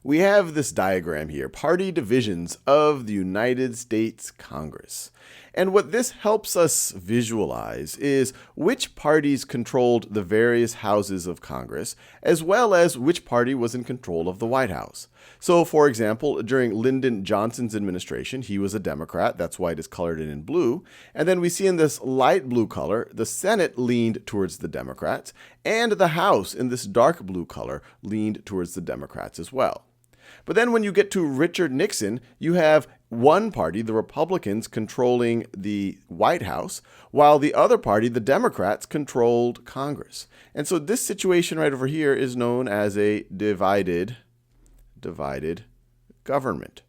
We have this diagram here, party divisions of the United States Congress. And what this helps us visualize is which parties controlled the various houses of Congress, as well as which party was in control of the White House. So, for example, during Lyndon Johnson's administration, he was a Democrat. That's why it is colored in blue. And then we see in this light blue color, the Senate leaned towards the Democrats, and the House in this dark blue color leaned towards the Democrats as well. But then when you get to Richard Nixon, you have one party, the Republicans, controlling the White House, while the other party, the Democrats, controlled Congress. And so this situation right over here is known as a divided government.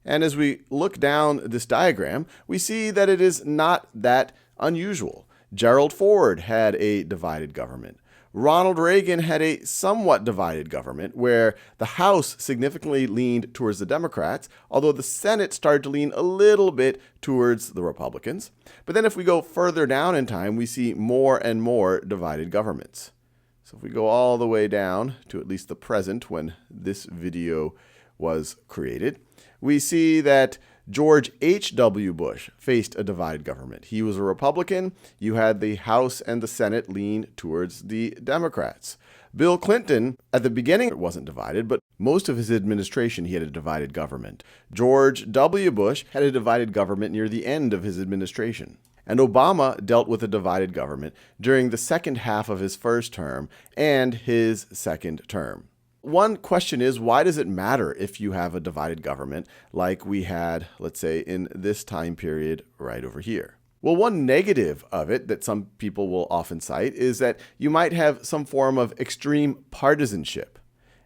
And as we look down this diagram, we see that it is not that unusual. Gerald Ford had a divided government. Ronald Reagan had a somewhat divided government where the House significantly leaned towards the Democrats, although the Senate started to lean a little bit towards the Republicans. But then if we go further down in time, we see more and more divided governments. So if we go all the way down to at least the present when this video was created, we see that George H.W. Bush faced a divided government. He was a Republican. You had the House and the Senate lean towards the Democrats. Bill Clinton, at the beginning, it wasn't divided, but most of his administration, he had a divided government. George W. Bush had a divided government near the end of his administration. And Obama dealt with a divided government during the second half of his first term and his second term. One question is, why does it matter if you have a divided government like we had, let's say, in this time period right over here? Well, one negative of it that some people will often cite is that you might have some form of extreme partisanship.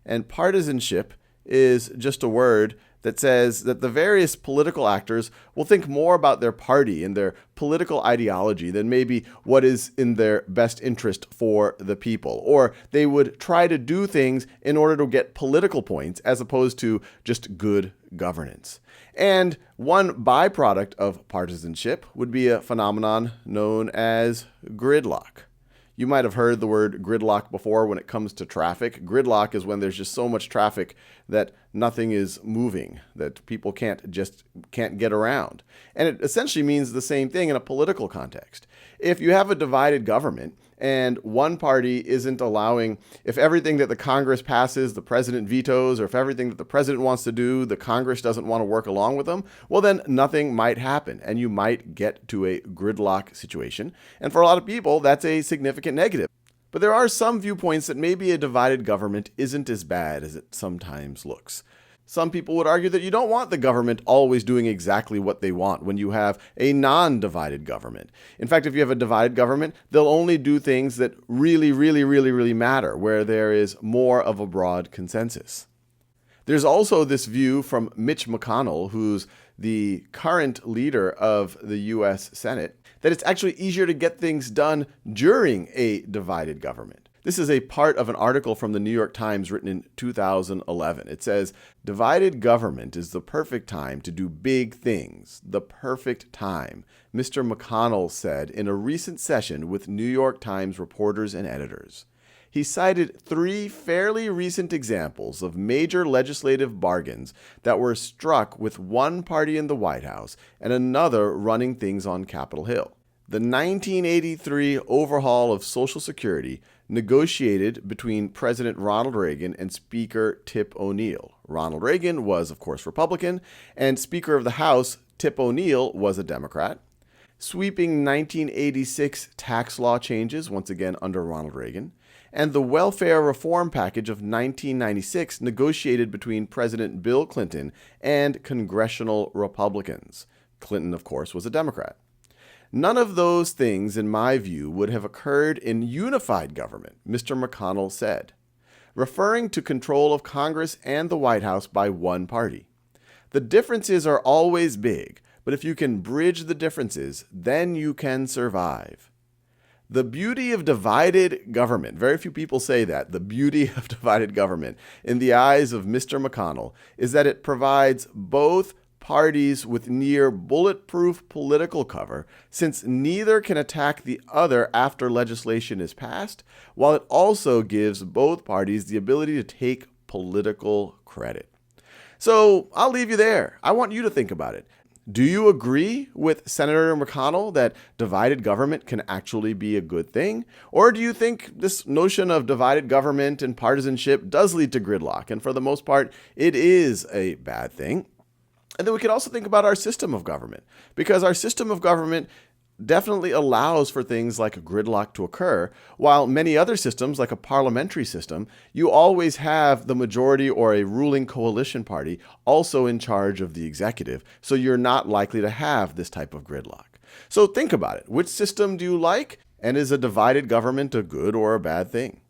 And partisanship is just a word that says that the various political actors will think more about their party and their political ideology than maybe what is in their best interest for the people. Or they would try to do things in order to get political points as opposed to just good governance. And one byproduct of partisanship would be a phenomenon known as gridlock. You might have heard the word gridlock before when it comes to traffic. Gridlock is when there's just so much traffic that nothing is moving, that people can't get around. And it essentially means the same thing in a political context. If you have a divided government and one party isn't allowing, if everything that the Congress passes, the president vetoes, or if everything that the president wants to do, the Congress doesn't want to work along with them, well, then nothing might happen, and you might get to a gridlock situation. And for a lot of people, that's a significant negative. But there are some viewpoints that maybe a divided government isn't as bad as it sometimes looks. Some people would argue that you don't want the government always doing exactly what they want when you have a non-divided government. In fact, if you have a divided government, they'll only do things that really matter, where there is more of a broad consensus. There's also this view from Mitch McConnell, who's the current leader of the U.S. Senate, that it's actually easier to get things done during a divided government. This is a part of an article from the New York Times written in 2011. It says, "Divided government is the perfect time to do big things. The perfect time," Mr. McConnell said in a recent session with New York Times reporters and editors. He cited 3 fairly recent examples of major legislative bargains that were struck with one party in the White House and another running things on Capitol Hill. The 1983 overhaul of Social Security negotiated between President Ronald Reagan and Speaker Tip O'Neill. Ronald Reagan was, of course, Republican, and Speaker of the House, Tip O'Neill, was a Democrat. Sweeping 1986 tax law changes, once again under Ronald Reagan, and the welfare reform package of 1996 negotiated between President Bill Clinton and congressional Republicans. Clinton, of course, was a Democrat. None of those things, in my view, would have occurred in unified government, Mr. McConnell said, referring to control of Congress and the White House by one party. The differences are always big, but if you can bridge the differences, then you can survive. The beauty of divided government, very few people say that, the beauty of divided government, in the eyes of Mr. McConnell, is that it provides both parties with near bulletproof political cover, since neither can attack the other after legislation is passed, while it also gives both parties the ability to take political credit. So I'll leave you there. I want you to think about it. Do you agree with Senator McConnell that divided government can actually be a good thing? Or do you think this notion of divided government and partisanship does lead to gridlock, and for the most part, it is a bad thing? And then we can also think about our system of government, because our system of government definitely allows for things like a gridlock to occur, while many other systems, like a parliamentary system, you always have the majority or a ruling coalition party also in charge of the executive, so you're not likely to have this type of gridlock. So think about it. Which system do you like? And is a divided government a good or a bad thing?